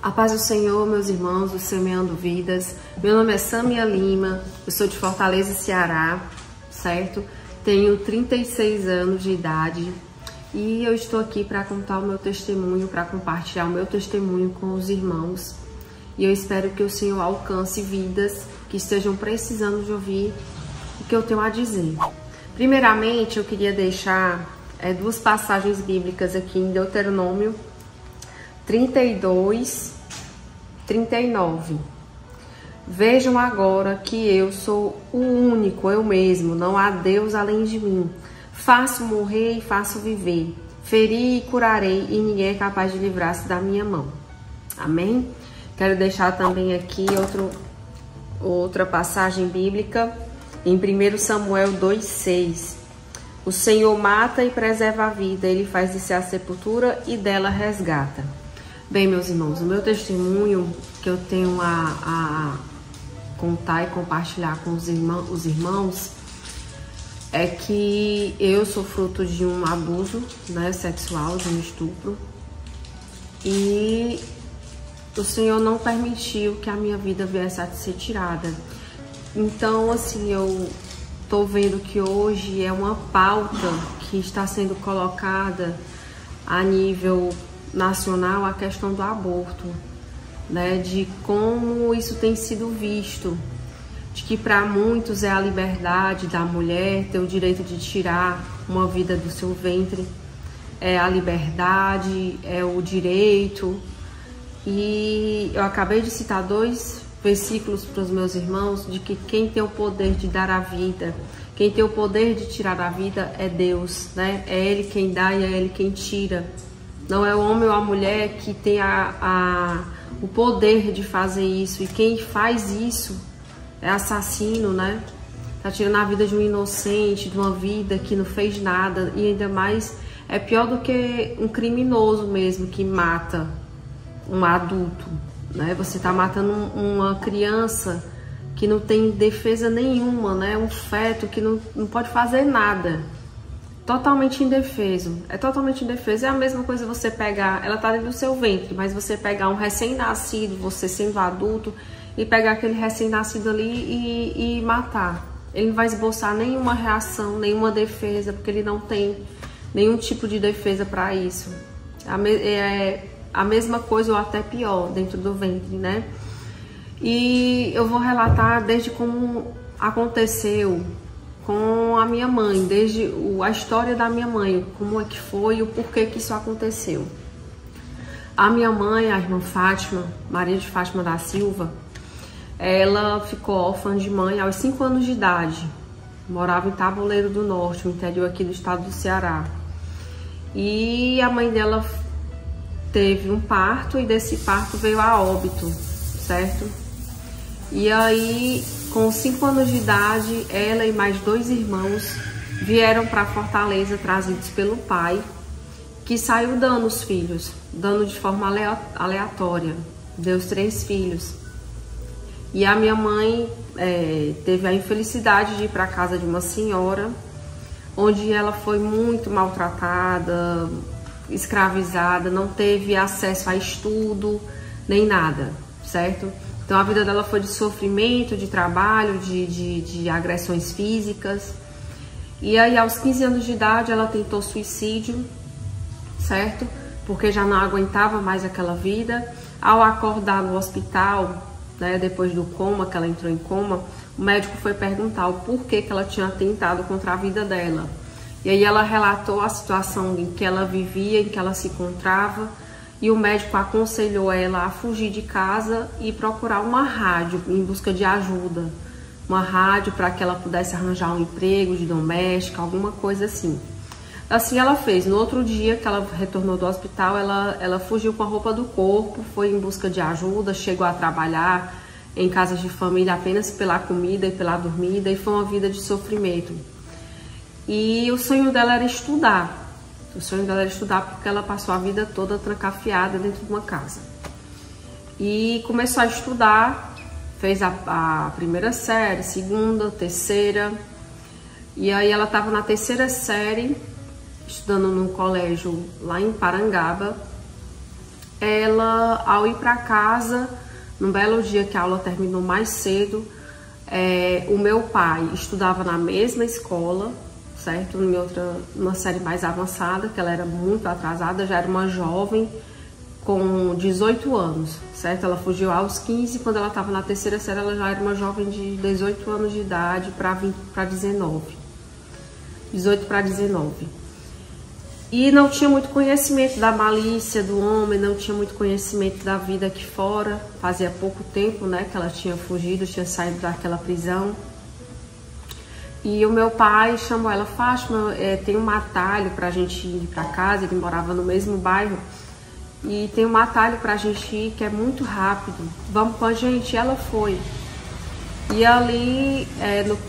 A paz do Senhor, meus irmãos do Semeando Vidas. Meu nome é Samia Lima, eu sou de Fortaleza, Ceará, certo? Tenho 36 anos de idade e eu estou aqui para contar o meu testemunho, para compartilhar o meu testemunho com os irmãos. E eu espero que o Senhor alcance vidas que estejam precisando de ouvir o que eu tenho a dizer. Primeiramente, eu queria deixar duas passagens bíblicas aqui em Deuteronômio 32, 39. Vejam agora que eu sou o único, eu mesmo, não há Deus além de mim. Faço morrer e faço viver, feri e curarei, e ninguém é capaz de livrar-se da minha mão. Amém? Quero deixar também aqui outra passagem bíblica em 1 Samuel 2,6. O Senhor mata e preserva a vida, Ele faz de ser a sepultura e dela resgata. Bem, meus irmãos, o meu testemunho que eu tenho a contar e compartilhar com os irmãos é que eu sou fruto de um abuso, sexual, de um estupro, e o Senhor não permitiu que a minha vida viesse a ser tirada. Então, assim, eu tô vendo que hoje é uma pauta que está sendo colocada a nível nacional, a questão do aborto, de como isso tem sido visto, de que para muitos é a liberdade da mulher ter o direito de tirar uma vida do seu ventre, é a liberdade, é o direito. E eu acabei de citar dois versículos para os meus irmãos de que quem tem o poder de dar a vida, quem tem o poder de tirar a vida é Deus, É Ele quem dá e é Ele quem tira. Não é o homem ou a mulher que tem o poder de fazer isso. E quem faz isso é assassino, Tá tirando a vida de um inocente, de uma vida que não fez nada. E ainda mais, é pior do que um criminoso mesmo que mata um adulto, Você tá matando uma criança que não tem defesa nenhuma, Um feto que não pode fazer nada. Totalmente indefeso. É totalmente indefeso. É a mesma coisa você pegar, ela tá dentro do seu ventre, mas você pegar um recém-nascido, você sendo adulto, e pegar aquele recém-nascido ali e matar. Ele não vai esboçar nenhuma reação, nenhuma defesa, porque ele não tem nenhum tipo de defesa para isso. É a mesma coisa ou até pior dentro do ventre, E eu vou relatar desde como aconteceu com a minha mãe, desde a história da minha mãe, como é que foi e o porquê que isso aconteceu. A minha mãe, a irmã Fátima, Maria de Fátima da Silva, ela ficou órfã de mãe aos 5 anos de idade. Morava em Tabuleiro do Norte, no interior aqui do estado do Ceará. E a mãe dela teve um parto e desse parto veio a óbito, certo? E aí, com 5 anos de idade, ela e mais 2 irmãos vieram para Fortaleza, trazidos pelo pai, que saiu dando os filhos, dando de forma aleatória. Deu os 3 filhos. E a minha mãe teve a infelicidade de ir para a casa de uma senhora, onde ela foi muito maltratada, escravizada, não teve acesso a estudo, nem nada, certo? Então a vida dela foi de sofrimento, de trabalho, de agressões físicas. E aí aos 15 anos de idade ela tentou suicídio, certo? Porque já não aguentava mais aquela vida. Ao acordar no hospital, depois do coma, que ela entrou em coma, o médico foi perguntar o porquê que ela tinha tentado contra a vida dela. E aí ela relatou a situação em que ela vivia, em que ela se encontrava, e o médico aconselhou ela a fugir de casa e procurar uma rádio em busca de ajuda. Uma rádio para que ela pudesse arranjar um emprego de doméstica, alguma coisa assim. Assim ela fez. No outro dia que ela retornou do hospital, ela fugiu com a roupa do corpo, foi em busca de ajuda, chegou a trabalhar em casas de família apenas pela comida e pela dormida, e foi uma vida de sofrimento. E o sonho dela era estudar. O sonho dela era estudar porque ela passou a vida toda trancafiada dentro de uma casa. E começou a estudar, fez a primeira série, segunda, terceira. E aí ela estava na terceira série, estudando num colégio lá em Parangaba. ela, ao ir para casa, num belo dia que a aula terminou mais cedo, o meu pai estudava na mesma escola, certo? Numa série mais avançada, que ela era muito atrasada, já era uma jovem com 18 anos, certo? Ela fugiu aos 15, quando ela estava na terceira série, ela já era uma jovem de 18 anos de idade para 19. 18 para 19. E não tinha muito conhecimento da malícia do homem, não tinha muito conhecimento da vida aqui fora. Fazia pouco tempo, né, que ela tinha fugido, tinha saído daquela prisão. E o meu pai chamou ela: Fátima, tem um atalho pra gente ir pra casa. Ele morava no mesmo bairro. E tem um atalho pra gente ir que é muito rápido. Vamos com a gente? E ela foi. E ali,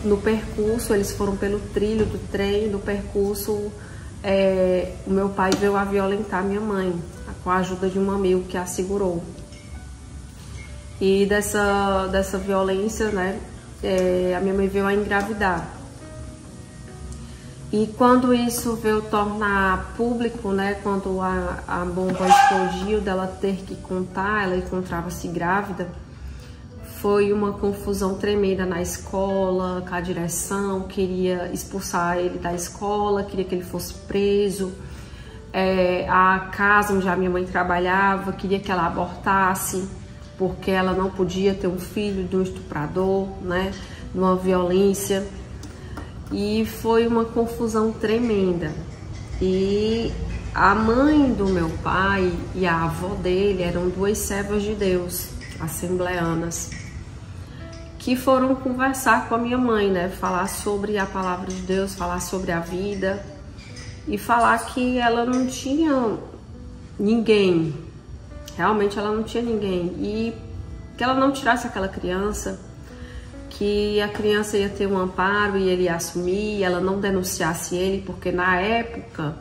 no percurso, eles foram pelo trilho do trem. No percurso, o meu pai veio a violentar minha mãe, com a ajuda de um amigo que a segurou. E dessa violência, né, a minha mãe veio a engravidar. E quando isso veio tornar público, né, quando a bomba explodiu, dela ter que contar, ela encontrava-se grávida, foi uma confusão tremenda na escola, com a direção, queria expulsar ele da escola, queria que ele fosse preso. A casa onde a minha mãe trabalhava queria que ela abortasse, porque ela não podia ter um filho de um estuprador, né, de uma violência. E foi uma confusão tremenda. E a mãe do meu pai e a avó dele eram duas servas de Deus, assembleanas, que foram conversar com a minha mãe, né? Falar sobre a palavra de Deus, falar sobre a vida e falar que ela não tinha ninguém. Realmente ela não tinha ninguém. E que ela não tirasse aquela criança, que a criança ia ter um amparo e ele ia assumir, ela não denunciasse ele, porque na época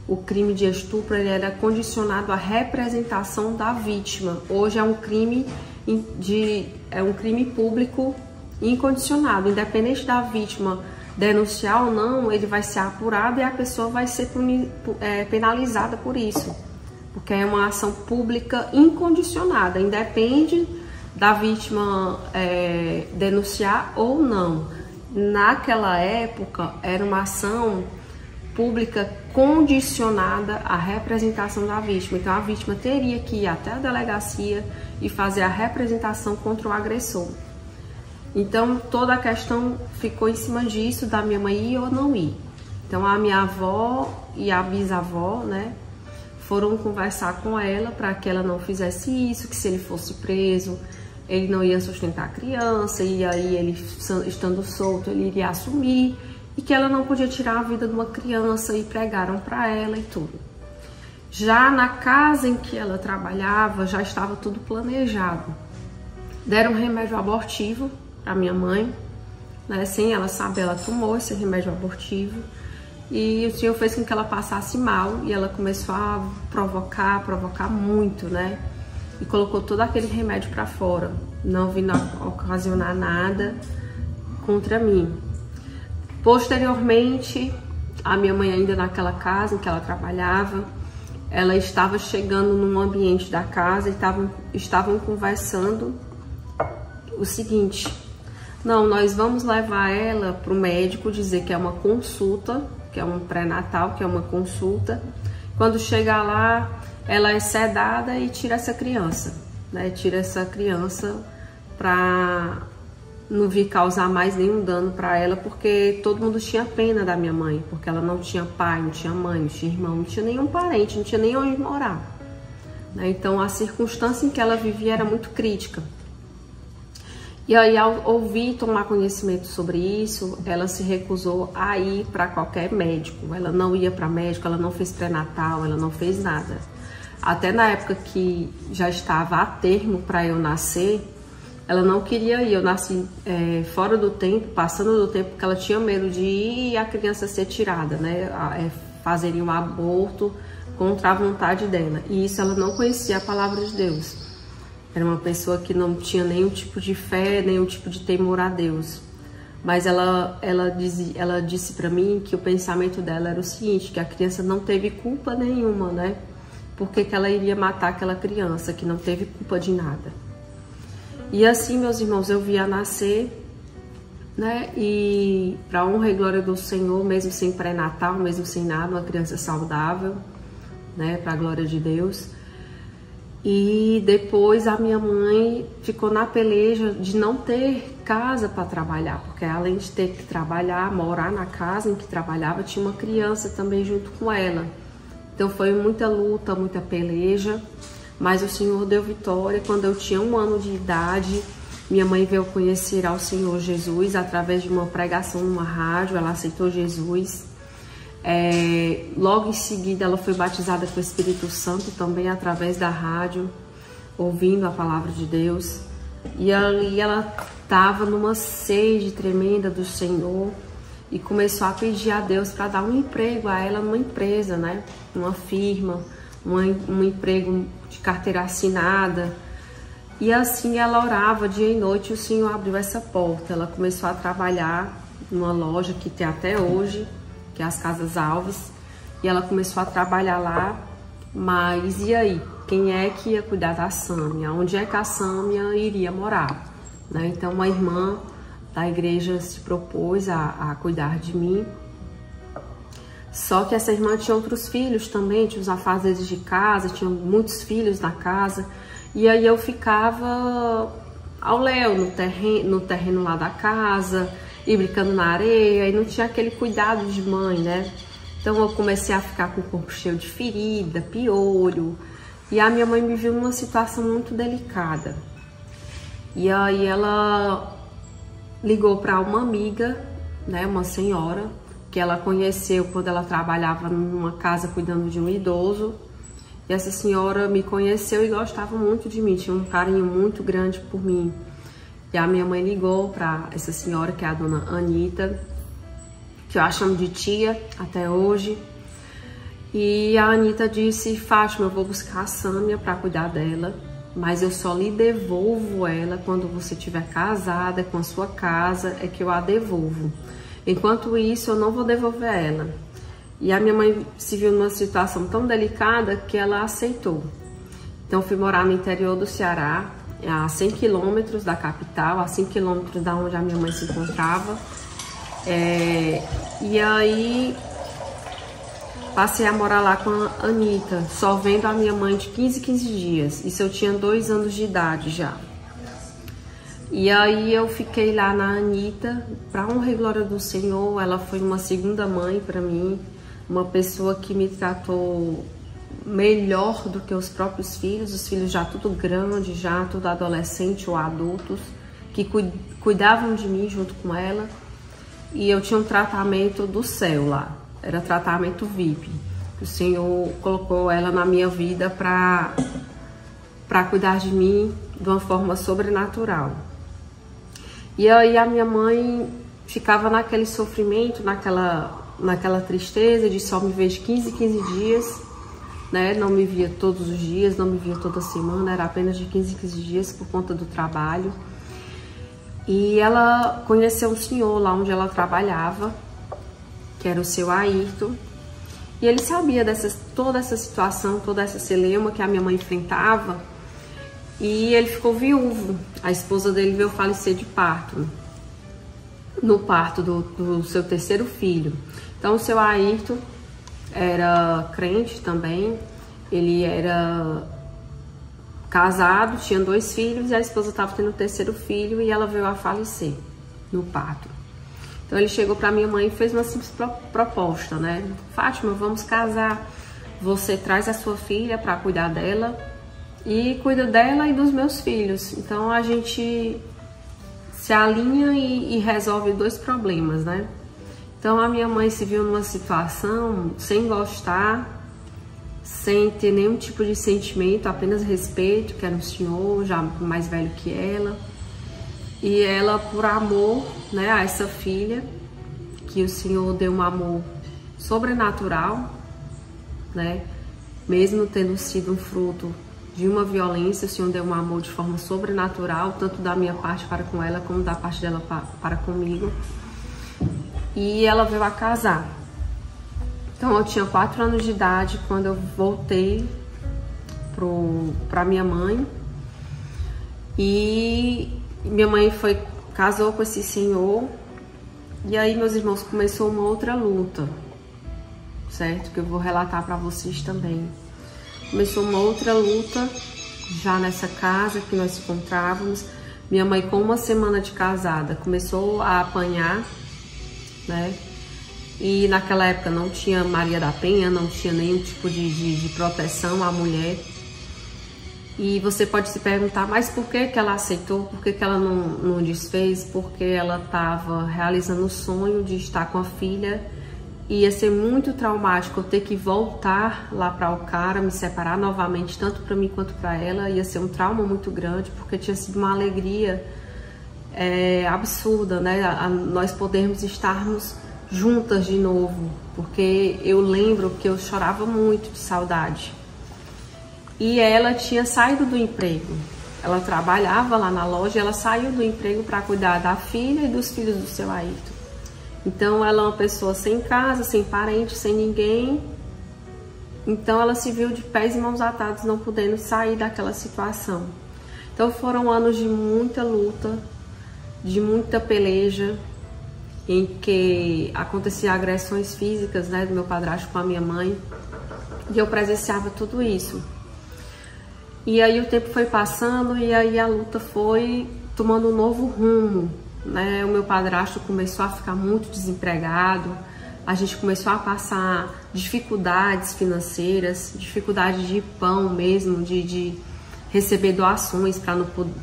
o crime de estupro ele era condicionado à representação da vítima. Hoje é um crime público incondicionado, independente da vítima denunciar ou não, ele vai ser apurado e a pessoa vai ser penalizada por isso, porque é uma ação pública incondicionada, independe da vítima denunciar ou não. Naquela época era uma ação pública condicionada à representação da vítima. Então a vítima teria que ir até a delegacia e fazer a representação contra o agressor. Então toda a questão ficou em cima disso, da minha mãe ir ou não ir. Então a minha avó e a bisavó, né, foram conversar com ela para que ela não fizesse isso, que se ele fosse preso, ele não ia sustentar a criança, e aí ele, estando solto, ele iria assumir, e que ela não podia tirar a vida de uma criança, e pregaram para ela e tudo. Já na casa em que ela trabalhava, já estava tudo planejado. Deram um remédio abortivo para minha mãe, né? Sem ela saber, ela tomou esse remédio abortivo, e o Senhor fez com que ela passasse mal, e ela começou a provocar muito, né? E colocou todo aquele remédio para fora, não vindo ocasionar nada contra mim. Posteriormente, a minha mãe, ainda naquela casa em que ela trabalhava, ela estava chegando num ambiente da casa e estavam conversando o seguinte: não, nós vamos levar ela para o médico, dizer que é uma consulta, que é um pré-natal, que é uma consulta. Quando chegar lá, ela é sedada e tira essa criança, né? Tira essa criança para não vir causar mais nenhum dano para ela, porque todo mundo tinha pena da minha mãe, porque ela não tinha pai, não tinha mãe, não tinha irmão, não tinha nenhum parente, não tinha nem onde morar, né? Então a circunstância em que ela vivia era muito crítica. E aí, ao ouvir, tomar conhecimento sobre isso, ela se recusou a ir para qualquer médico. Ela não ia para médico, ela não fez pré-natal, ela não fez nada. Até na época que já estava a termo para eu nascer, ela não queria ir. Eu nasci fora do tempo, passando do tempo, porque ela tinha medo de ir e a criança ser tirada, né? Fazerem um aborto contra a vontade dela. E isso ela não conhecia a palavra de Deus. Era uma pessoa que não tinha nenhum tipo de fé, nenhum tipo de temor a Deus. Mas ela disse para mim que o pensamento dela era o seguinte, que a criança não teve culpa nenhuma, né? por que ela iria matar aquela criança que não teve culpa de nada. E assim, meus irmãos, eu via nascer, né? E para honra e glória do Senhor, mesmo sem pré-natal, mesmo sem nada, uma criança saudável, né? Para a glória de Deus. E depois a minha mãe ficou na peleja de não ter casa para trabalhar, porque além de ter que trabalhar, morar na casa em que trabalhava, tinha uma criança também junto com ela. Então foi muita luta, muita peleja, mas o Senhor deu vitória. Quando eu tinha 1 ano de idade, minha mãe veio conhecer ao Senhor Jesus através de uma pregação numa rádio. Ela aceitou Jesus. Logo em seguida ela foi batizada com o Espírito Santo também através da rádio, ouvindo a palavra de Deus. E ali ela estava numa sede tremenda do Senhor e começou a pedir a Deus para dar um emprego a ela numa empresa, né? Uma firma, um emprego de carteira assinada. E assim ela orava dia e noite e o Senhor abriu essa porta. Ela começou a trabalhar numa loja que tem até hoje, que é as Casas Alves, e ela começou a trabalhar lá. Mas e aí? Quem é que ia cuidar da Sâmia? Onde é que a Sâmia iria morar? Né? Então uma irmã da igreja se propôs a cuidar de mim. Só que essa irmã tinha outros filhos também, tinha os afazeres de casa, tinha muitos filhos na casa. E aí eu ficava ao léu no terreno lá da casa, e brincando na areia, e não tinha aquele cuidado de mãe, né? Então eu comecei a ficar com o corpo cheio de ferida, piolho, e a minha mãe me viu numa situação muito delicada. E aí ela ligou para uma amiga, né, uma senhora, que ela conheceu quando ela trabalhava numa casa cuidando de um idoso. E essa senhora me conheceu e gostava muito de mim, tinha um carinho muito grande por mim. E a minha mãe ligou para essa senhora, que é a dona Anita, que eu a chamo de tia até hoje. E a Anita disse: Fátima, eu vou buscar a Sâmia para cuidar dela, mas eu só lhe devolvo ela quando você estiver casada com a sua casa, é que eu a devolvo. Enquanto isso, eu não vou devolver ela. E a minha mãe se viu numa situação tão delicada que ela aceitou. Então, fui morar no interior do Ceará, a 100 quilômetros da capital, a 5 quilômetros da onde a minha mãe se encontrava. E aí, passei a morar lá com a Anita, só vendo a minha mãe de 15 em 15 dias. Isso eu tinha 2 anos de idade já. E aí eu fiquei lá na Anita, para honra e glória do Senhor. Ela foi uma segunda mãe para mim, uma pessoa que me tratou melhor do que os próprios filhos, os filhos já tudo grande, já tudo adolescente ou adultos, que cuidavam de mim junto com ela. E eu tinha um tratamento do céu lá, era tratamento VIP. O Senhor colocou ela na minha vida para cuidar de mim de uma forma sobrenatural. E aí a minha mãe ficava naquele sofrimento, naquela tristeza de só me ver de 15 em 15 dias, né? Não me via todos os dias, não me via toda semana, era apenas de 15 em 15 dias por conta do trabalho. E ela conheceu um senhor lá onde ela trabalhava, que era o seu Ayrton, e ele sabia toda essa situação, toda essa celeuma que a minha mãe enfrentava, e ele ficou viúvo. A esposa dele veio falecer de parto, no parto do seu 3º filho. Então o seu Ayrton era crente também, ele era casado, tinha 2 filhos, e a esposa estava tendo o 3º filho e ela veio a falecer no parto. Então ele chegou para minha mãe e fez uma simples proposta, né? Fátima, vamos casar, você traz a sua filha para cuidar dela e cuida dela e dos meus filhos. Então a gente se alinha e resolve 2 problemas, né? Então a minha mãe se viu numa situação sem gostar, sem ter nenhum tipo de sentimento, apenas respeito, que era um senhor já mais velho que ela. E ela, por amor, né, a essa filha, que o Senhor deu um amor sobrenatural, né, mesmo tendo sido um fruto de uma violência, o Senhor deu um amor de forma sobrenatural, tanto da minha parte para com ela, como da parte dela para comigo. E ela veio a casar. Então eu tinha 4 anos de idade quando eu voltei para minha mãe. E minha mãe casou com esse senhor. E aí, meus irmãos, começou uma outra luta, certo? Que eu vou relatar para vocês também. Começou uma outra luta já nessa casa que nós nos encontrávamos. Minha mãe, com uma semana de casada, começou a apanhar, né? E naquela época não tinha Maria da Penha, não tinha nenhum tipo de proteção à mulher. E você pode se perguntar, mas por que ela aceitou? Por que ela não desfez? Porque ela estava realizando o sonho de estar com a filha. Ia ser muito traumático eu ter que voltar lá para Ocara, me separar novamente, tanto para mim quanto para ela. Ia ser um trauma muito grande, porque tinha sido uma alegria absurda, né? Nós podermos estarmos juntas de novo, porque eu lembro que eu chorava muito de saudade. E ela tinha saído do emprego. Ela trabalhava lá na loja, ela saiu do emprego para cuidar da filha e dos filhos do seu Ayrton. Então ela é uma pessoa sem casa, sem parente, sem ninguém. Então ela se viu de pés e mãos atados, não podendo sair daquela situação. Então foram anos de muita luta, de muita peleja, em que aconteciam agressões físicas, né, do meu padrasto com a minha mãe. E eu presenciava tudo isso. E aí o tempo foi passando e aí a luta foi tomando um novo rumo, né? O meu padrasto começou a ficar muito desempregado, a gente começou a passar dificuldades financeiras, dificuldade de pão mesmo, de receber doações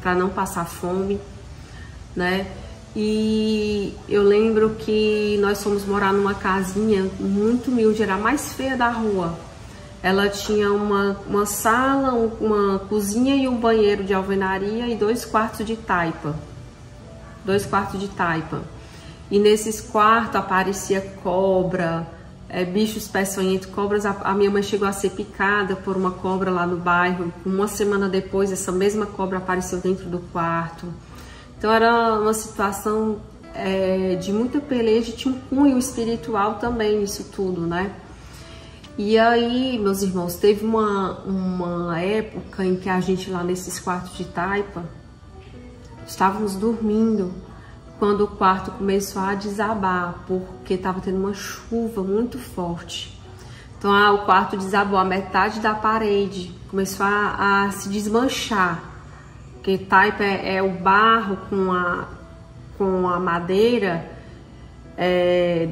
para não passar fome, né? E eu lembro que nós fomos morar numa casinha muito humilde, era a mais feia da rua. Ela tinha uma sala, uma cozinha e um banheiro de alvenaria e 2 quartos de taipa. 2 quartos de taipa. E nesses quartos aparecia cobra, bichos peçonhentos, cobras. A minha mãe chegou a ser picada por uma cobra lá no bairro. Uma semana depois, essa mesma cobra apareceu dentro do quarto. Então era uma situação de muita peleja, tinha um cunho espiritual também nisso tudo, né? E aí, meus irmãos, teve uma época em que a gente lá nesses quartos de taipa, estávamos dormindo, quando o quarto começou a desabar, porque estava tendo uma chuva muito forte. Então o quarto desabou, a metade da parede começou a se desmanchar, porque taipa é o barro com a madeira.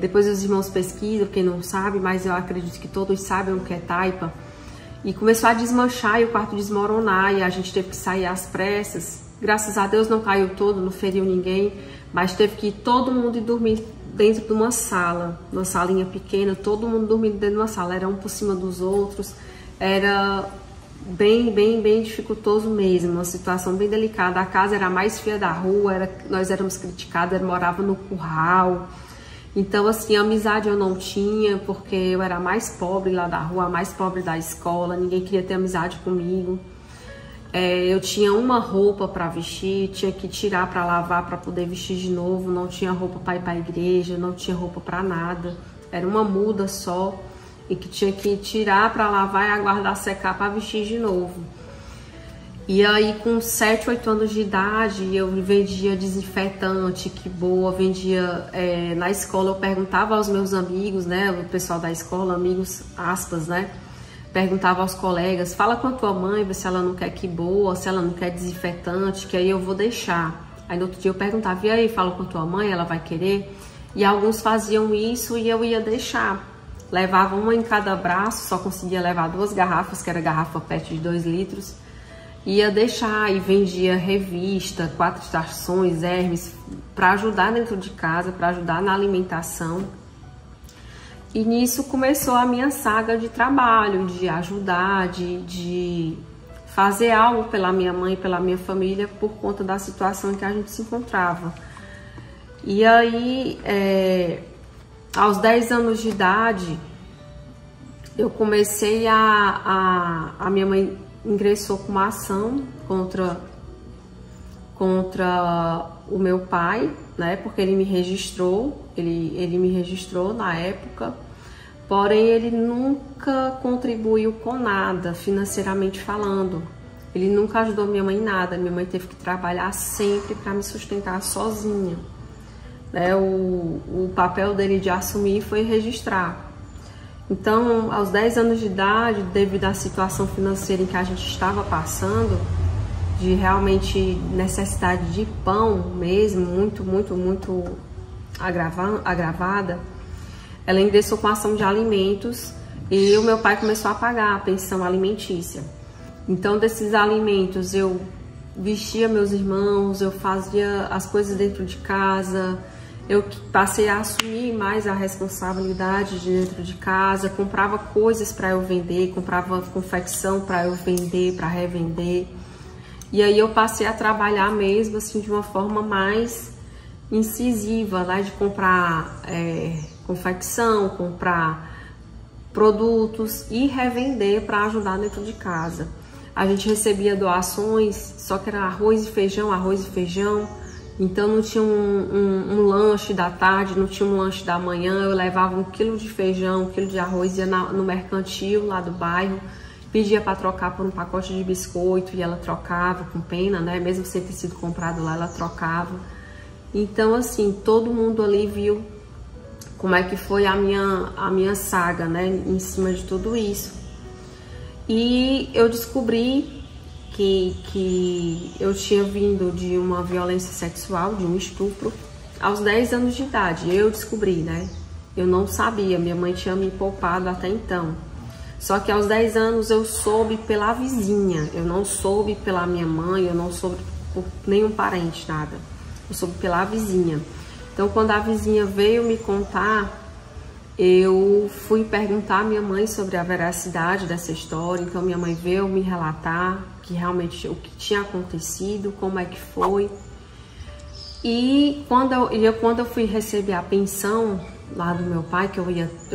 Depois os irmãos pesquisam, quem não sabe, mas eu acredito que todos sabem o que é taipa. E começou a desmanchar e o quarto desmoronar e a gente teve que sair às pressas. Graças a Deus não caiu todo, não feriu ninguém, mas teve que ir todo mundo ir dormir dentro de uma sala, uma salinha pequena, todo mundo dormindo dentro de uma sala, era um por cima dos outros, era bem dificultoso mesmo, uma situação bem delicada. A casa era a mais feia da rua, nós éramos criticados, morava no curral. Então, assim, amizade eu não tinha, porque eu era a mais pobre lá da rua, a mais pobre da escola, ninguém queria ter amizade comigo. Eu tinha uma roupa para vestir, tinha que tirar para lavar para poder vestir de novo, não tinha roupa para ir para a igreja, não tinha roupa para nada, era uma muda só, e que tinha que tirar para lavar e aguardar secar para vestir de novo. E aí, com 7, 8 anos de idade, eu vendia desinfetante, que boa, vendia na escola. Eu perguntava aos meus amigos, né, o pessoal da escola, amigos, aspas, né, perguntava aos colegas, fala com a tua mãe, vê se ela não quer que boa, se ela não quer desinfetante, que aí eu vou deixar. Aí no outro dia eu perguntava, e aí, fala com a tua mãe, ela vai querer? E alguns faziam isso e eu ia deixar. Levava uma em cada braço, só conseguia levar 2 garrafas, que era garrafa PET de 2 litros. Ia deixar e vendia revista, 4 Estações, Hermes, para ajudar dentro de casa, para ajudar na alimentação. E nisso começou a minha saga de trabalho, de ajudar, de fazer algo pela minha mãe e pela minha família por conta da situação em que a gente se encontrava. E aí, aos 10 anos de idade, eu comecei a minha mãe ingressou com uma ação contra o meu pai, né? Porque ele me registrou, ele me registrou na época, Porém, ele nunca contribuiu com nada, financeiramente falando. Ele nunca ajudou minha mãe em nada. Minha mãe teve que trabalhar sempre para me sustentar sozinha. O papel dele de assumir foi registrar. Então, aos 10 anos de idade, devido à situação financeira em que a gente estava passando, de realmente necessidade de pão mesmo, muito agravada, ela ingressou com ação de alimentos e o meu pai começou a pagar a pensão alimentícia. Então, desses alimentos, eu vestia meus irmãos, eu fazia as coisas dentro de casa, eu passei a assumir mais a responsabilidade de dentro de casa, comprava coisas para eu vender, comprava confecção para eu vender, para revender. E aí eu passei a trabalhar mesmo assim de uma forma mais incisiva, né, de comprar confecção, comprar produtos e revender para ajudar dentro de casa. A gente recebia doações, só que era arroz e feijão, então não tinha um lanche da tarde, não tinha um lanche da manhã. Eu levava 1 quilo de feijão, 1 quilo de arroz, ia no mercantil lá do bairro, pedia para trocar por um pacote de biscoito e ela trocava com pena, né? Mesmo sem ter sido comprado lá, ela trocava. Então, assim, todo mundo ali viu como é que foi a minha saga, né? Em cima de tudo isso. E eu descobri que eu tinha vindo de uma violência sexual, de um estupro, aos 10 anos de idade. Eu descobri, né? Eu não sabia, minha mãe tinha me poupado até então. Só que aos 10 anos eu soube pela vizinha, eu não soube pela minha mãe, eu não soube por nenhum parente, nada. Eu soube pela vizinha. Então, quando a vizinha veio me contar, eu fui perguntar à minha mãe sobre a veracidade dessa história. Então, minha mãe veio me relatar que realmente o que tinha acontecido, como é que foi. E quando eu fui receber a pensão lá do meu pai, que eu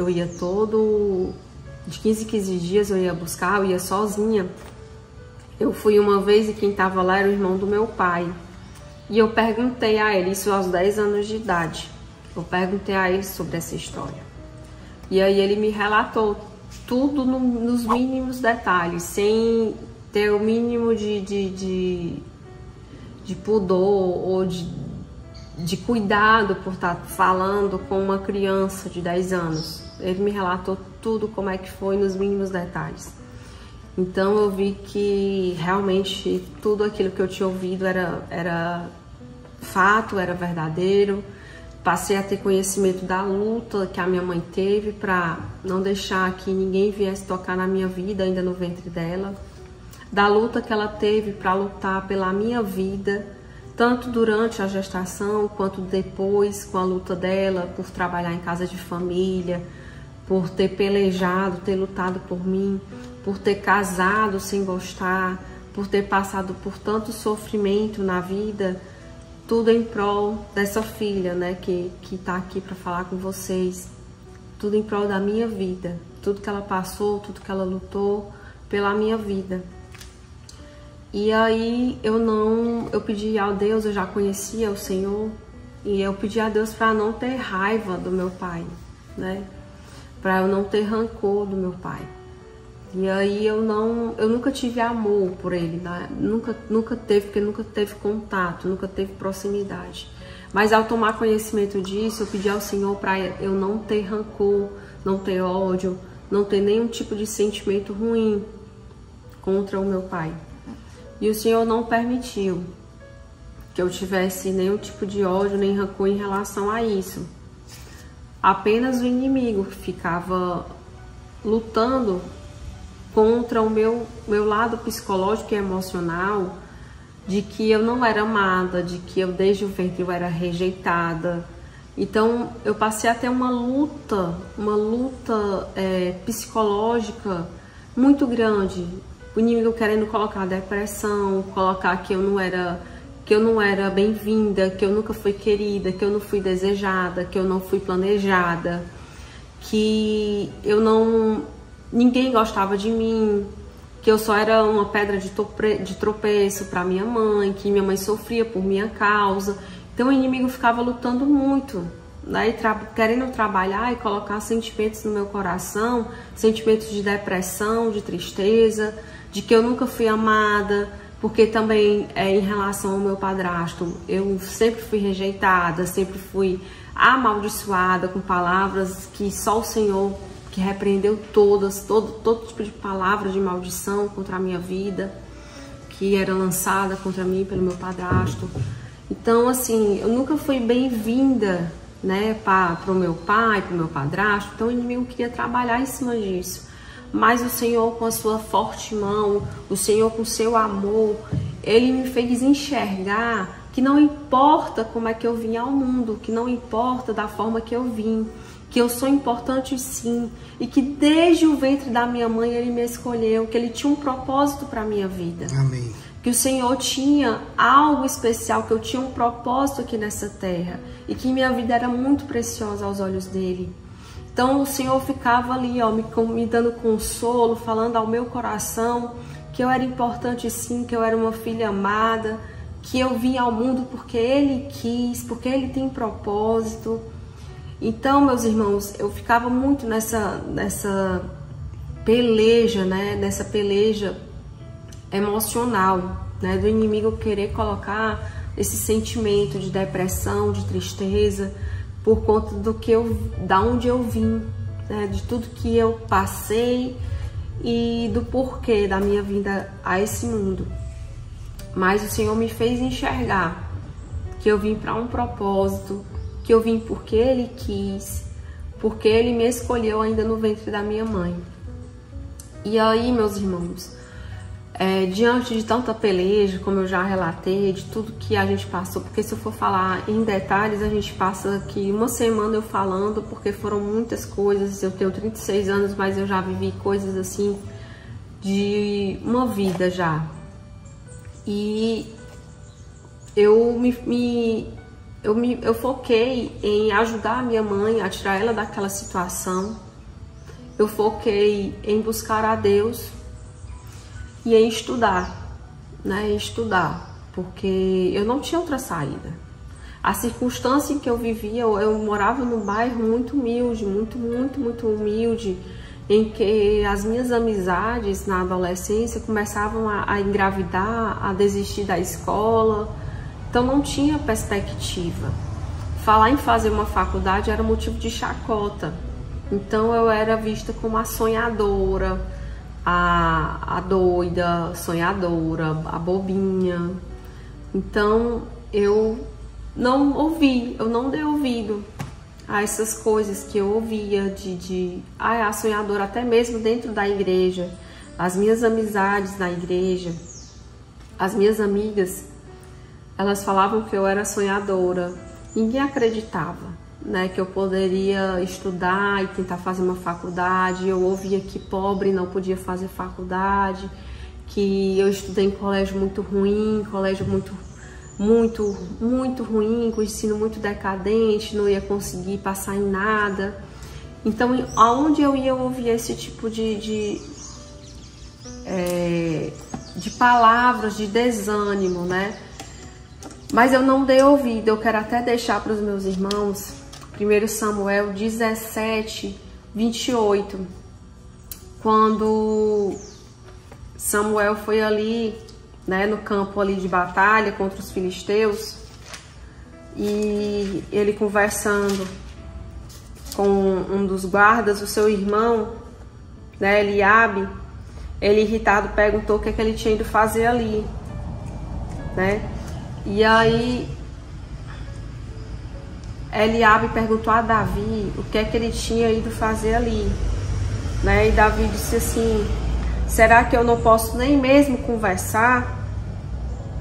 ia todo... de 15 em 15 dias eu ia buscar, eu ia sozinha. Eu fui uma vez e quem estava lá era o irmão do meu pai. E eu perguntei a ele, isso aos 10 anos de idade, eu perguntei a ele sobre essa história. E aí ele me relatou tudo nos mínimos detalhes, sem ter o mínimo de pudor ou de cuidado por estar falando com uma criança de 10 anos. Ele me relatou tudo como é que foi nos mínimos detalhes. Então eu vi que realmente tudo aquilo que eu tinha ouvido era fato, era verdadeiro. Passei a ter conhecimento da luta que a minha mãe teve para não deixar que ninguém viesse tocar na minha vida ainda no ventre dela. Da luta que ela teve para lutar pela minha vida, tanto durante a gestação quanto depois, com a luta dela por trabalhar em casa de família, por ter pelejado, ter lutado por mim, por ter casado sem gostar, por ter passado por tanto sofrimento na vida, tudo em prol dessa filha, né, que tá aqui para falar com vocês, tudo em prol da minha vida, tudo que ela passou, tudo que ela lutou pela minha vida. E aí eu pedi a Deus, eu já conhecia o Senhor, e eu pedi a Deus para não ter raiva do meu pai, né? Para eu não ter rancor do meu pai. E aí eu nunca tive amor por ele, né? Nunca teve, porque nunca teve contato, nunca teve proximidade. Mas ao tomar conhecimento disso, eu pedi ao Senhor para eu não ter rancor, não ter ódio, não ter nenhum tipo de sentimento ruim contra o meu pai. E o Senhor não permitiu que eu tivesse nenhum tipo de ódio nem rancor em relação a isso. Apenas o inimigo ficava lutando contra o meu lado psicológico e emocional, de que eu não era amada, de que eu desde o ventre eu era rejeitada. Então eu passei a ter uma luta psicológica muito grande. O inimigo querendo colocar depressão, colocar que eu não era bem-vinda, que eu nunca fui querida, que eu não fui desejada, que eu não fui planejada, que ninguém gostava de mim, que eu só era uma pedra de tropeço para minha mãe, que minha mãe sofria por minha causa. Então o inimigo ficava lutando muito né, e querendo trabalhar e colocar sentimentos no meu coração, sentimentos de depressão, de tristeza, de que eu nunca fui amada, porque também em relação ao meu padrasto, eu sempre fui rejeitada, sempre fui amaldiçoada com palavras que só o Senhor que repreendeu todo tipo de palavra de maldição contra a minha vida, que era lançada contra mim pelo meu padrasto. Então, assim, eu nunca fui bem-vinda, né, para o meu pai, para o meu padrasto. Então, o inimigo queria trabalhar em cima disso. Mas o Senhor, com a sua forte mão, o Senhor com o seu amor, Ele me fez enxergar que não importa como é que eu vim ao mundo, que não importa da forma que eu vim, que eu sou importante sim, e que desde o ventre da minha mãe Ele me escolheu, que Ele tinha um propósito para a minha vida. Amém. Que o Senhor tinha algo especial, que eu tinha um propósito aqui nessa terra, e que minha vida era muito preciosa aos olhos dEle. Então o Senhor ficava ali, ó, me dando consolo, falando ao meu coração que eu era importante sim, que eu era uma filha amada, que eu vim ao mundo porque Ele quis, porque Ele tem propósito. Então, meus irmãos, eu ficava muito nessa peleja, né? Nessa peleja emocional, né? Do inimigo querer colocar esse sentimento de depressão, de tristeza, por conta da onde eu vim, né? De tudo que eu passei e do porquê da minha vinda a esse mundo. Mas o Senhor me fez enxergar que eu vim para um propósito, que eu vim porque Ele quis, porque Ele me escolheu ainda no ventre da minha mãe. E aí, meus irmãos, diante de tanta peleja, como eu já relatei, de tudo que a gente passou, porque se eu for falar em detalhes, a gente passa aqui uma semana eu falando, porque foram muitas coisas. Eu tenho 36 anos, mas eu já vivi coisas assim de uma vida já. E eu foquei em ajudar a minha mãe a tirar ela daquela situação. Eu foquei em buscar a Deus e em estudar, né? Em estudar, porque eu não tinha outra saída. A circunstância em que eu vivia, eu morava num bairro muito humilde, muito humilde, em que as minhas amizades na adolescência começavam a engravidar, a desistir da escola. Então não tinha perspectiva. Falar em fazer uma faculdade era motivo de chacota. Então eu era vista como a sonhadora, a doida, sonhadora, a bobinha. Então eu não dei ouvido a essas coisas que eu ouvia a sonhadora, até mesmo dentro da igreja. As minhas amizades na igreja, as minhas amigas, elas falavam que eu era sonhadora. Ninguém acreditava, né, que eu poderia estudar e tentar fazer uma faculdade. Eu ouvia que pobre não podia fazer faculdade, que eu estudei em colégio muito ruim, colégio muito ruim, com ensino muito decadente, não ia conseguir passar em nada. Então, aonde eu ia, eu ouvia esse tipo de palavras de desânimo, né? Mas eu não dei ouvido. Eu quero até deixar para os meus irmãos 1 Samuel 17, 28, quando Samuel foi ali, né, no campo ali de batalha contra os filisteus, e ele conversando com um dos guardas, o seu irmão, né, Eliabe, ele irritado perguntou o que é que ele tinha ido fazer ali, né? E aí Eliabe perguntou a Davi o que é que ele tinha ido fazer ali, né? E Davi disse assim: será que eu não posso nem mesmo conversar?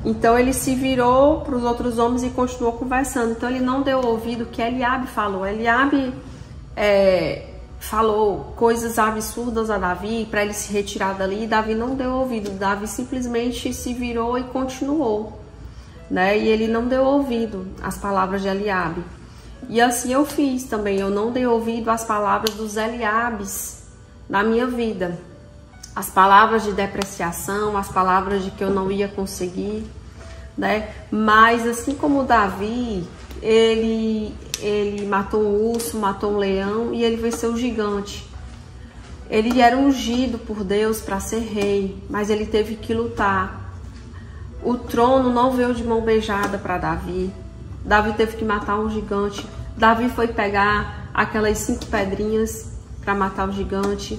Então ele se virou para os outros homens e continuou conversando. Então ele não deu ouvido que Eliabe falou. Eliabe falou coisas absurdas a Davi para ele se retirar dali. E Davi não deu ouvido. Davi simplesmente se virou e continuou, né? E ele não deu ouvido às palavras de Eliabe. E assim eu fiz também. Eu não dei ouvido às palavras dos Eliabes na minha vida. As palavras de depreciação, as palavras de que eu não ia conseguir, né? Mas assim como Davi, ele ele matou um urso, matou um leão e ele venceu o gigante. Ele era ungido por Deus para ser rei, mas ele teve que lutar. O trono não veio de mão beijada para Davi. Davi teve que matar um gigante. Davi foi pegar aquelas 5 pedrinhas para matar o gigante.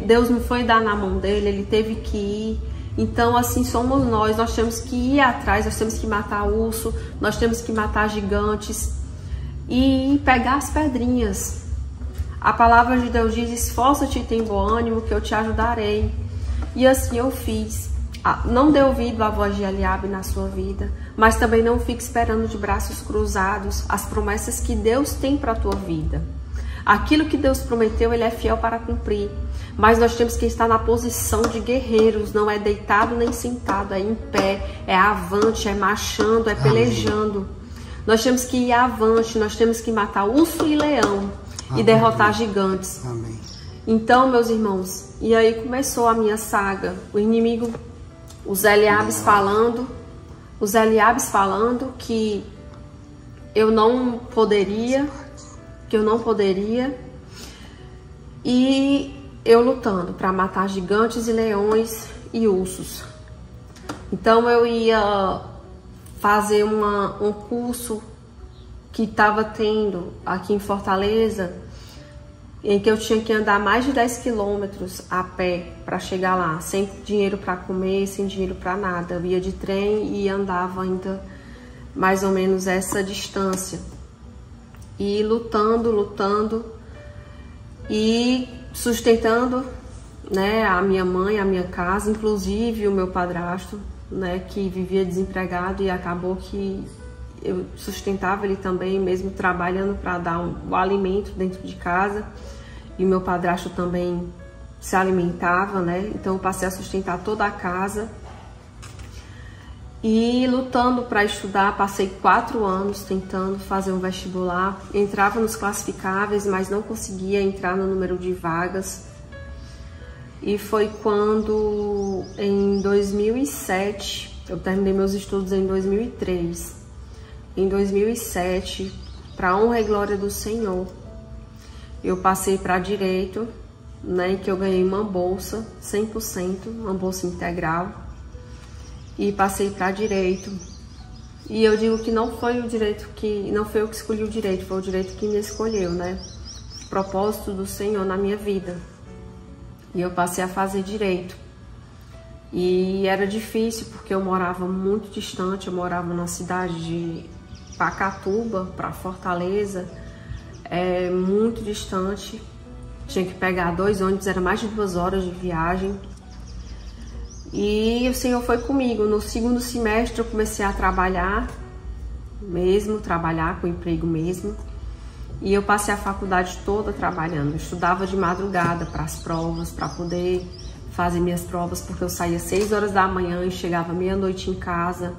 Deus não foi dar na mão dele, ele teve que ir. Então assim somos nós temos que ir atrás, nós temos que matar urso, nós temos que matar gigantes e pegar as pedrinhas. A palavra de Deus diz: esforça-te e tem bom ânimo que eu te ajudarei. E assim eu fiz. Não dê ouvido à voz de Eliabe na sua vida, mas também não fique esperando de braços cruzados as promessas que Deus tem para a tua vida. Aquilo que Deus prometeu, Ele é fiel para cumprir. Mas nós temos que estar na posição de guerreiros, não é deitado nem sentado, é em pé, é avante, é marchando, é pelejando. Nós temos que ir avante, nós temos que matar urso e leão e derrotar gigantes. Amém. Então, meus irmãos, e aí começou a minha saga. O inimigo, os Eliabes falando que eu não poderia, e eu lutando para matar gigantes e leões e ursos. Então eu ia fazer um curso que estava tendo aqui em Fortaleza, em que eu tinha que andar mais de 10 quilômetros a pé para chegar lá, sem dinheiro para comer, sem dinheiro para nada. Eu ia de trem e andava ainda mais ou menos essa distância. E lutando e sustentando, né, a minha mãe, a minha casa, inclusive o meu padrasto, né, que vivia desempregado, e acabou que eu sustentava ele também, mesmo trabalhando para dar o alimento dentro de casa, e o meu padrasto também se alimentava, né? Então eu passei a sustentar toda a casa e lutando para estudar. Passei 4 anos tentando fazer um vestibular, entrava nos classificáveis, mas não conseguia entrar no número de vagas. E foi quando, em 2007, eu terminei meus estudos em 2003. Em 2007, para honra e glória do Senhor, eu passei para direito, né, que eu ganhei uma bolsa 100%, uma bolsa integral, e passei para direito. E eu digo que não foi o direito que, não foi eu que escolhi o direito, foi o direito que me escolheu, né? Propósito do Senhor na minha vida. E eu passei a fazer direito. E era difícil porque eu morava muito distante, eu morava na cidade de Pacatuba para Fortaleza, muito distante. Tinha que pegar 2 ônibus, era mais de 2 horas de viagem. E o Senhor foi comigo. No 2º semestre eu comecei a trabalhar com emprego mesmo. E eu passei a faculdade toda trabalhando. Eu estudava de madrugada para as provas, para poder fazer minhas provas, porque eu saía 6 horas da manhã e chegava meia-noite em casa.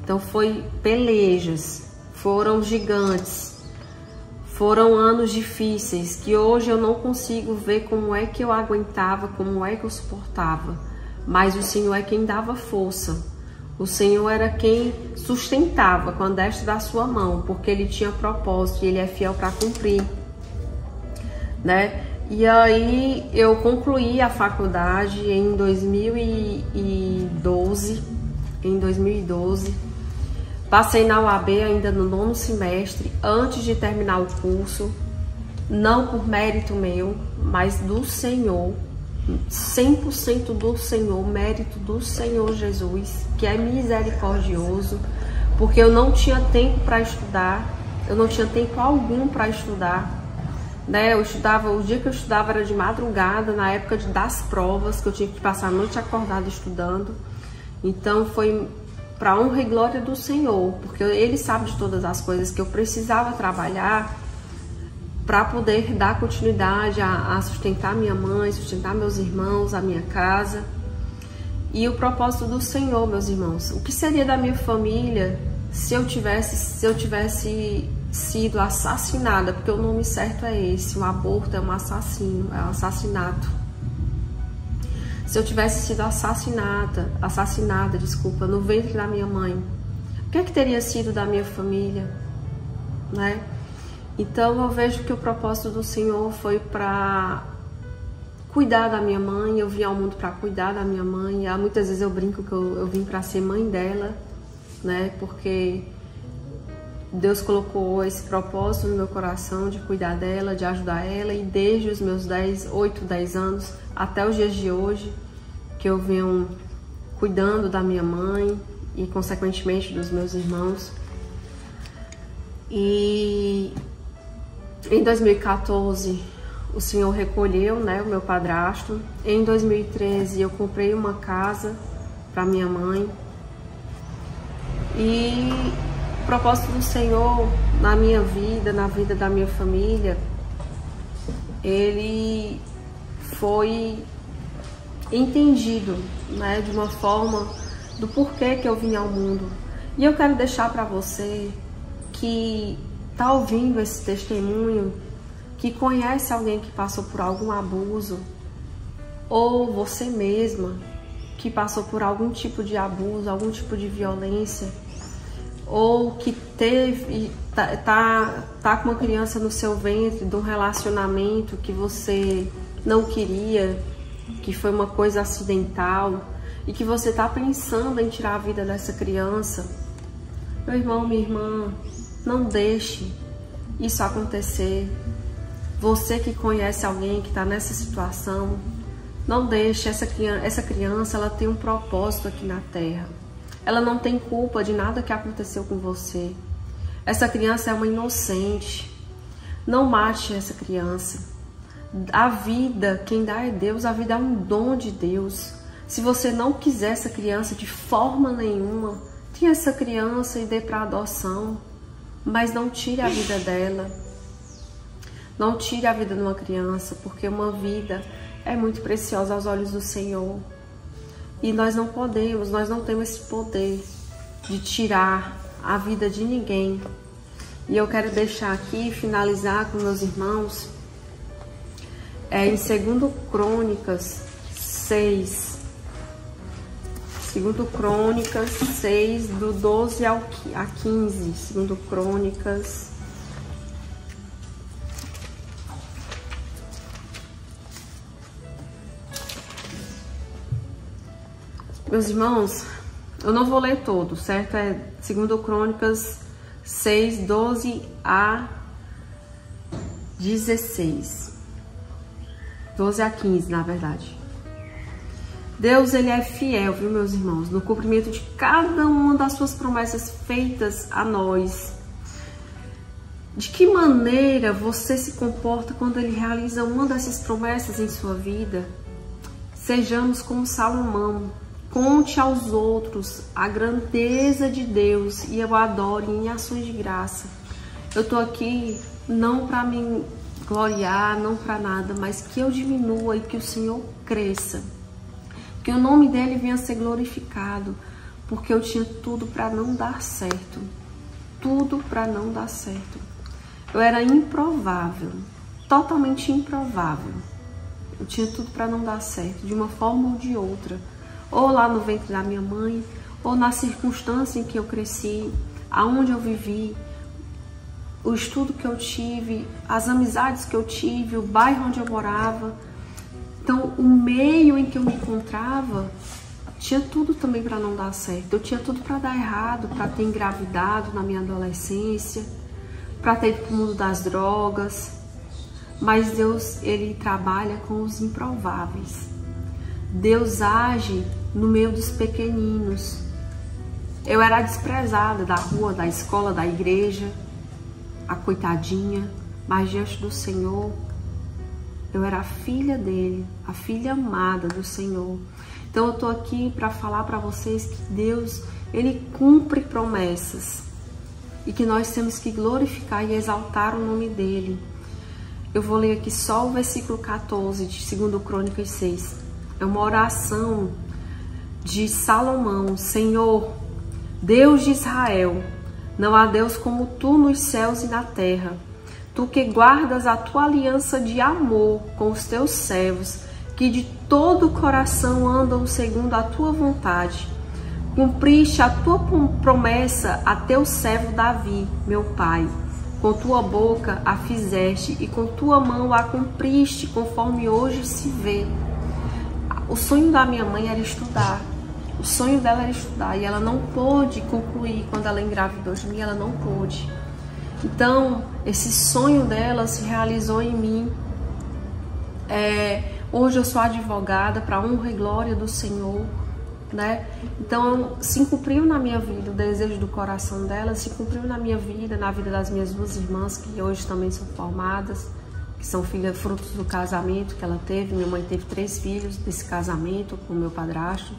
Então foi pelejas, foram gigantes, foram anos difíceis que hoje eu não consigo ver como é que eu aguentava, como é que eu suportava. Mas o Senhor é quem dava força. O Senhor era quem sustentava com a destra da sua mão, porque Ele tinha propósito e Ele é fiel para cumprir, né? E aí eu concluí a faculdade em 2012. Passei na UAB ainda no 9º semestre, antes de terminar o curso, não por mérito meu, mas do Senhor. 100% do Senhor, mérito do Senhor Jesus, que é misericordioso, porque eu não tinha tempo para estudar, eu não tinha tempo algum para estudar, né? Eu estudava, o dia que eu estudava era de madrugada, na época das provas, que eu tinha que passar a noite acordada estudando. Então foi para honra e glória do Senhor, porque Ele sabe de todas as coisas que eu precisava trabalhar para poder dar continuidade a sustentar minha mãe, sustentar meus irmãos, a minha casa. E o propósito do Senhor, meus irmãos, o que seria da minha família se eu tivesse sido assassinada? Porque o nome certo é esse, um aborto é um assassinato. Se eu tivesse sido assassinada, no ventre da minha mãe, o que é que teria sido da minha família, né? Então eu vejo que o propósito do Senhor foi para cuidar da minha mãe. Eu vim ao mundo para cuidar da minha mãe. Muitas vezes eu brinco que eu vim para ser mãe dela, né? Porque Deus colocou esse propósito no meu coração de cuidar dela, de ajudar ela. E desde os meus 8, 10 anos até os dias de hoje, que eu venho cuidando da minha mãe e consequentemente dos meus irmãos. E em 2014 o Senhor recolheu, né, o meu padrasto. Em 2013 eu comprei uma casa para minha mãe. E o propósito do Senhor na minha vida, na vida da minha família, ele foi entendido, né, de uma forma do porquê que eu vim ao mundo. E eu quero deixar para você que está ouvindo esse testemunho, que conhece alguém que passou por algum abuso, ou você mesma que passou por algum tipo de abuso, algum tipo de violência, ou que teve, tá com uma criança no seu ventre de um relacionamento que você não queria, que foi uma coisa acidental, e que você está pensando em tirar a vida dessa criança. Meu irmão, minha irmã, não deixe isso acontecer. Você que conhece alguém que está nessa situação, não deixe. Essa criança, ela tem um propósito aqui na Terra. Ela não tem culpa de nada que aconteceu com você. Essa criança é uma inocente. Não mate essa criança. A vida, quem dá é Deus. A vida é um dom de Deus. Se você não quiser essa criança de forma nenhuma, tenha essa criança e dê para adoção. Mas não tire a vida dela. Não tire a vida de uma criança, porque uma vida é muito preciosa aos olhos do Senhor. E nós não podemos, nós não temos esse poder de tirar a vida de ninguém. E eu quero deixar aqui, finalizar com meus irmãos, em 2 Crônicas 6. 2 Crônicas 6, do 12 a 15. 2 Crônicas. Meus irmãos, eu não vou ler todo, certo? É 2 Crônicas 6, 12 a 16. 12 a 15, na verdade. Deus, ele é fiel, viu, meus irmãos, no cumprimento de cada uma das suas promessas feitas a nós. De que maneira você se comporta quando ele realiza uma dessas promessas em sua vida? Sejamos como Salomão. Conte aos outros a grandeza de Deus e eu adoro em ações de graça. Eu tô aqui não para me gloriar, não para nada, mas que eu diminua e que o Senhor cresça. Que o nome dele venha a ser glorificado, porque eu tinha tudo para não dar certo. Tudo para não dar certo. Eu era improvável, totalmente improvável. Eu tinha tudo para não dar certo, de uma forma ou de outra. Ou lá no ventre da minha mãe, ou na circunstância em que eu cresci, aonde eu vivi, o estudo que eu tive, as amizades que eu tive, o bairro onde eu morava. Então, o meio em que eu me encontrava tinha tudo também para não dar certo. Eu tinha tudo para dar errado, para ter engravidado na minha adolescência, para ter ido para o mundo das drogas. Mas Deus, ele trabalha com os improváveis. Deus age no meio dos pequeninos. Eu era desprezada da rua, da escola, da igreja, a coitadinha, mas diante do Senhor, eu era a filha dele, a filha amada do Senhor. Então eu tô aqui para falar para vocês que Deus, ele cumpre promessas e que nós temos que glorificar e exaltar o nome dele. Eu vou ler aqui só o versículo 14 de 2 Crônicas 6. É uma oração de Salomão. Senhor, Deus de Israel, não há Deus como tu nos céus e na terra. Tu que guardas a tua aliança de amor com os teus servos, que de todo o coração andam segundo a tua vontade. Cumpriste a tua promessa a teu servo Davi, meu pai, com tua boca a fizeste e com tua mão a cumpriste, conforme hoje se vê. O sonho da minha mãe era estudar. O sonho dela era estudar e ela não pôde concluir. Quando ela engravidou de mim, ela não pôde. Então, esse sonho dela se realizou em mim. Hoje eu sou advogada para a honra e glória do Senhor, né? Então, se cumpriu na minha vida o desejo do coração dela, se cumpriu na minha vida, na vida das minhas duas irmãs, que hoje também são formadas, que são filhas frutos do casamento que ela teve. Minha mãe teve 3 filhos desse casamento com o meu padrasto.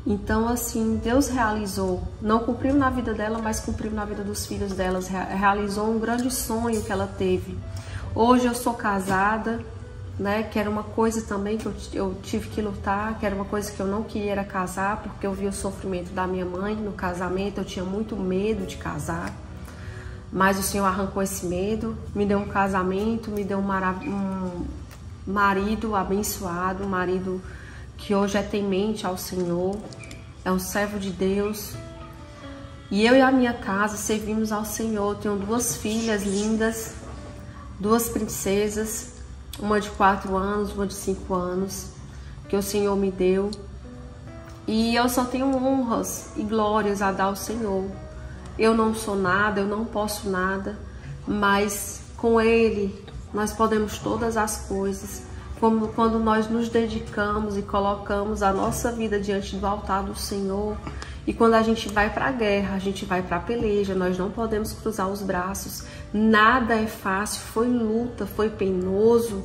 Então, assim, Deus realizou, não cumpriu na vida dela, mas cumpriu na vida dos filhos delas, realizou um grande sonho que ela teve. Hoje eu sou casada, né, que era uma coisa também que eu tive que lutar, que era uma coisa que eu não queria era casar, porque eu vi o sofrimento da minha mãe no casamento, eu tinha muito medo de casar, mas o Senhor arrancou esse medo, me deu um casamento, me deu um marido abençoado, um marido que hoje é temente ao Senhor, é um servo de Deus. E eu e a minha casa servimos ao Senhor. Tenho 2 filhas lindas, 2 princesas, uma de 4 anos, uma de 5 anos, que o Senhor me deu. E eu só tenho honras e glórias a dar ao Senhor. Eu não sou nada, eu não posso nada, mas com Ele nós podemos todas as coisas. Como quando nós nos dedicamos e colocamos a nossa vida diante do altar do Senhor. E quando a gente vai para a guerra, a gente vai para a peleja, nós não podemos cruzar os braços. Nada é fácil, foi luta, foi penoso,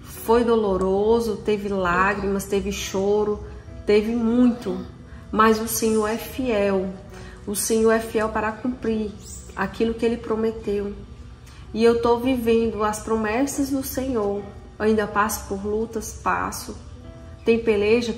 foi doloroso, teve lágrimas, teve choro, teve muito. Mas o Senhor é fiel. O Senhor é fiel para cumprir aquilo que Ele prometeu. E eu estou vivendo as promessas do Senhor. Eu ainda passo por lutas, passo. Tem peleja,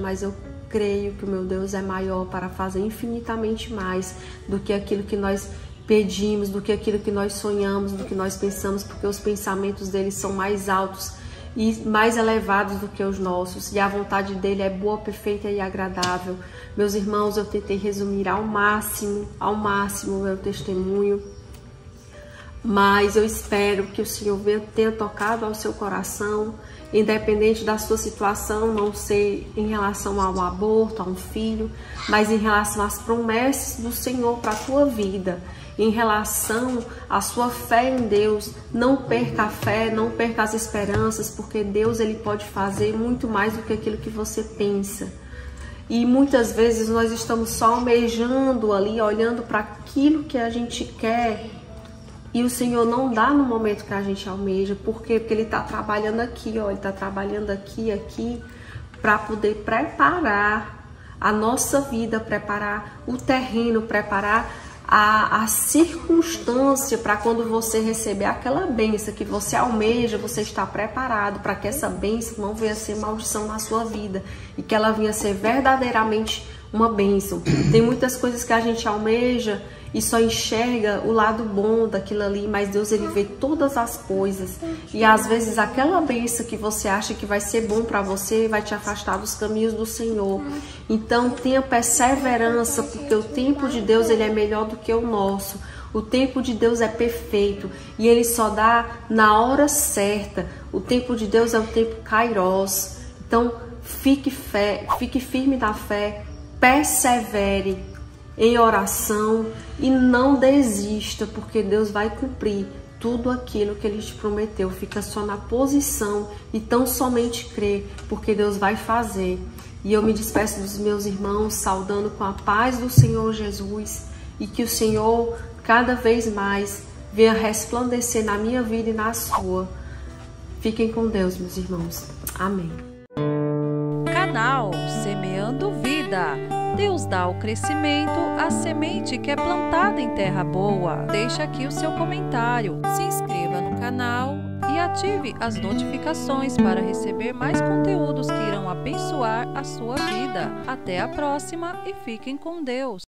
mas eu creio que o meu Deus é maior para fazer infinitamente mais do que aquilo que nós pedimos, do que aquilo que nós sonhamos, do que nós pensamos, porque os pensamentos dele são mais altos e mais elevados do que os nossos, e a vontade dele é boa, perfeita e agradável. Meus irmãos, eu tentei resumir ao máximo o meu testemunho, mas eu espero que o Senhor tenha tocado ao seu coração, independente da sua situação, não sei em relação ao aborto, a um filho, mas em relação às promessas do Senhor para a tua vida, em relação à sua fé em Deus. Não perca a fé, não perca as esperanças, porque Deus ele pode fazer muito mais do que aquilo que você pensa. E muitas vezes nós estamos só almejando ali, olhando para aquilo que a gente quer, e o Senhor não dá no momento que a gente almeja. Por quê? Porque Ele está trabalhando aqui, ó, Ele está trabalhando aqui, para poder preparar a nossa vida, preparar o terreno, preparar a circunstância para quando você receber aquela bênção que você almeja, você está preparado para que essa bênção não venha a ser maldição na sua vida e que ela venha a ser verdadeiramente uma bênção. Tem muitas coisas que a gente almeja e só enxerga o lado bom daquilo ali, mas Deus ele vê todas as coisas. E às vezes aquela bênção que você acha que vai ser bom para você vai te afastar dos caminhos do Senhor. Então tenha perseverança, porque o tempo de Deus ele é melhor do que o nosso. O tempo de Deus é perfeito e Ele só dá na hora certa. O tempo de Deus é o tempo Kairos. Então fique firme na fé, persevere em oração e não desista, porque Deus vai cumprir tudo aquilo que Ele te prometeu. Fica só na posição e tão somente crer, porque Deus vai fazer. E eu me despeço dos meus irmãos, saudando com a paz do Senhor Jesus, e que o Senhor cada vez mais venha resplandecer na minha vida e na sua. Fiquem com Deus, meus irmãos. Amém. Canal Semeando Vida. Deus dá o crescimento à semente que é plantada em terra boa. Deixe aqui o seu comentário, se inscreva no canal e ative as notificações para receber mais conteúdos que irão abençoar a sua vida. Até a próxima e fiquem com Deus.